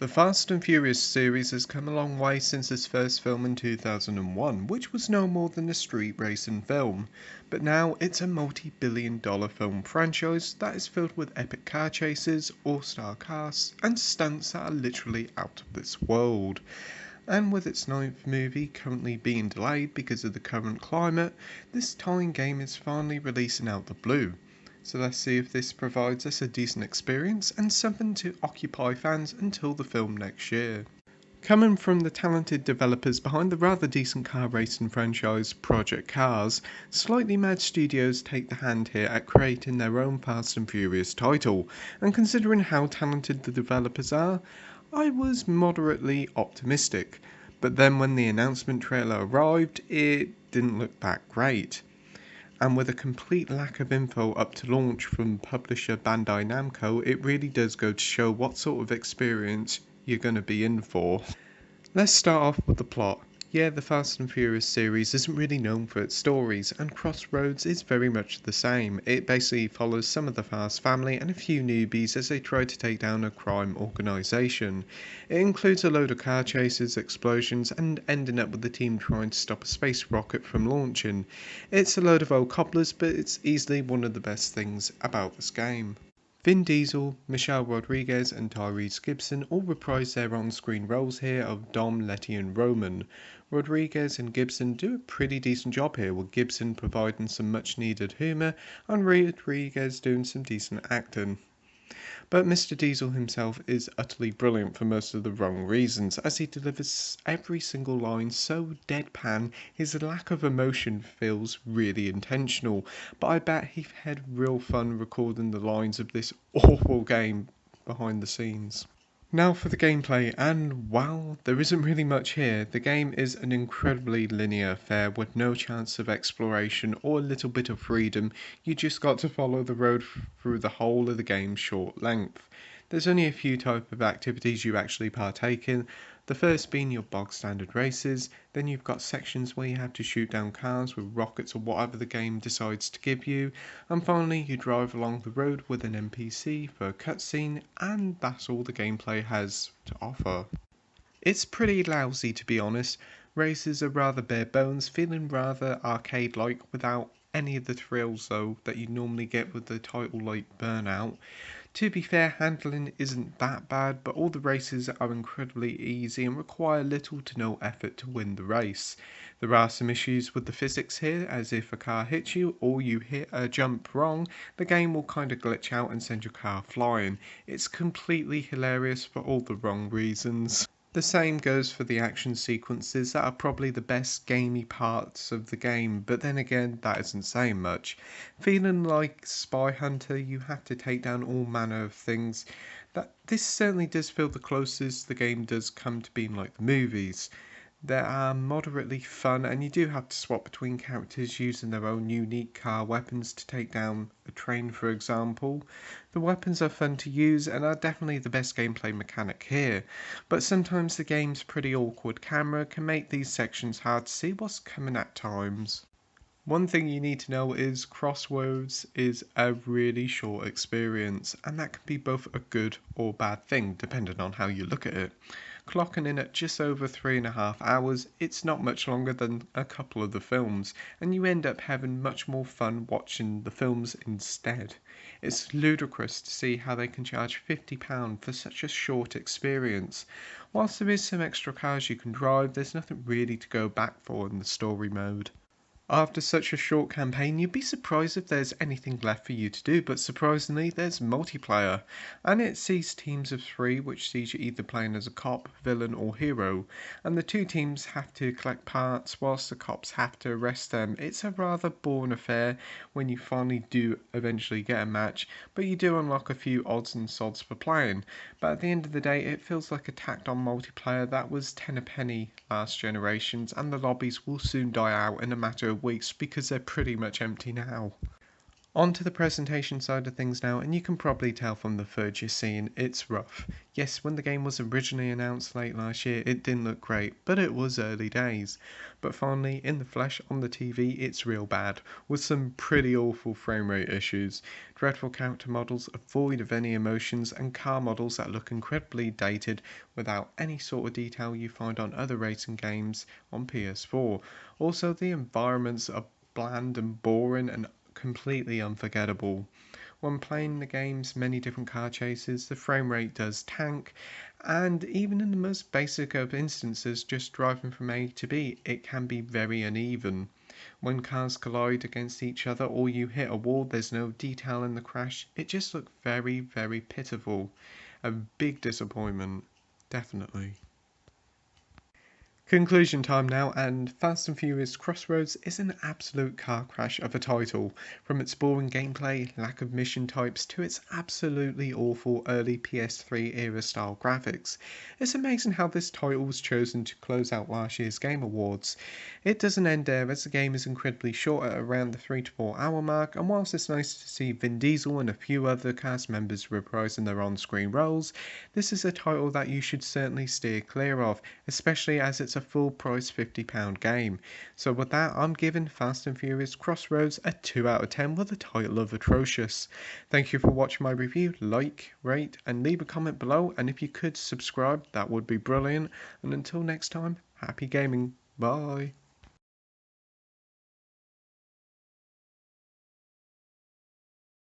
The Fast and Furious series has come a long way since its first film in 2001, which was no more than a street racing film. But now it's a multi-billion-dollar film franchise that is filled with epic car chases, all-star casts, and stunts that are literally out of this world. And with its ninth movie currently being delayed because of the current climate, this tying game is finally releasing out the blue. So let's see if this provides us a decent experience and something to occupy fans until the film next year. Coming from the talented developers behind the rather decent car racing franchise Project Cars, Slightly Mad Studios take the hand here at creating their own Fast and Furious title, and considering how talented the developers are, I was moderately optimistic. But then when the announcement trailer arrived, it didn't look that great. And with a complete lack of info up to launch from publisher Bandai Namco, it really does go to show what sort of experience you're going to be in for. Let's start off with the plot. Yeah, the Fast and Furious series isn't really known for its stories, and Crossroads is very much the same. It basically follows some of the Fast family and a few newbies as they try to take down a crime organisation. It includes a load of car chases, explosions, and ending up with the team trying to stop a space rocket from launching. It's a load of old cobblers, but it's easily one of the best things about this game. Vin Diesel, Michelle Rodriguez and Tyrese Gibson all reprise their on-screen roles here of Dom, Letty and Roman. Rodriguez and Gibson do a pretty decent job here, with Gibson providing some much needed humour and Rodriguez doing some decent acting. But Mr. Diesel himself is utterly brilliant for most of the wrong reasons, as he delivers every single line so deadpan his lack of emotion feels really intentional, but I bet he had real fun recording the lines of this awful game behind the scenes. Now for the gameplay, and while there isn't really much here, the game is an incredibly linear affair with no chance of exploration or a little bit of freedom. You just got to follow the road through the whole of the game's short length. There's only a few types of activities you actually partake in, the first being your bog standard races, then you've got sections where you have to shoot down cars with rockets or whatever the game decides to give you, and finally you drive along the road with an NPC for a cutscene, and that's all the gameplay has to offer. It's pretty lousy to be honest. Races are rather bare bones, feeling rather arcade-like without any of the thrills though that you normally get with the title like Burnout. To be fair, handling isn't that bad, but all the races are incredibly easy and require little to no effort to win the race. There are some issues with the physics here, as if a car hits you or you hit a jump wrong, the game will kind of glitch out and send your car flying. It's completely hilarious for all the wrong reasons. The same goes for the action sequences that are probably the best gamey parts of the game, but then again that isn't saying much. Feeling like Spy Hunter, you have to take down all manner of things. This certainly does feel the closest the game does come to being like the movies. They are moderately fun, and you do have to swap between characters using their own unique car weapons to take down a train, for example. The weapons are fun to use and are definitely the best gameplay mechanic here, but sometimes the game's pretty awkward camera can make these sections hard to see what's coming at times. One thing you need to know is Crossroads is a really short experience, and that can be both a good or bad thing depending on how you look at it. Clocking in at just over 3.5 hours, it's not much longer than a couple of the films, and you end up having much more fun watching the films instead. It's ludicrous to see how they can charge £50 for such a short experience. Whilst there is some extra cars you can drive, there's nothing really to go back for in the story mode. After such a short campaign, you'd be surprised if there's anything left for you to do, but surprisingly there's multiplayer, and it sees teams of 3 which sees you either playing as a cop, villain or hero, and the 2 teams have to collect parts whilst the cops have to arrest them. It's a rather boring affair when you finally do eventually get a match, but you do unlock a few odds and sods for playing, but at the end of the day it feels like a tacked on multiplayer that was 10 a penny last generations, and the lobbies will soon die out in a matter of weeks because they're pretty much empty now. On to the presentation side of things now, and you can probably tell from the footage you're seeing, it's rough. Yes, when the game was originally announced late last year, it didn't look great, but it was early days. But finally, in the flesh on the TV, it's real bad, with some pretty awful frame rate issues, dreadful character models void of any emotions, and car models that look incredibly dated without any sort of detail you find on other racing games on PS4. Also, the environments are bland and boring and completely unforgettable. When playing the game's many different car chases, the frame rate does tank, and even in the most basic of instances, just driving from A to B, it can be very uneven. When cars collide against each other or you hit a wall, there's no detail in the crash, it just looks very, very pitiful. A big disappointment, definitely. Conclusion time now, and Fast and Furious Crossroads is an absolute car crash of a title, from its boring gameplay, lack of mission types, to its absolutely awful early PS3 era style graphics. It's amazing how this title was chosen to close out last year's Game Awards. It doesn't end there, as the game is incredibly short at around the 3 to 4 hour mark, and whilst it's nice to see Vin Diesel and a few other cast members reprising their on-screen roles, this is a title that you should certainly steer clear of, especially as it's a full price £50 game. So with that, I'm giving Fast and Furious Crossroads a 2 out of 10 with a title of atrocious. Thank you for watching my review. Like, rate and leave a comment below, and if you could subscribe, that would be brilliant. And until next time, happy gaming. Bye.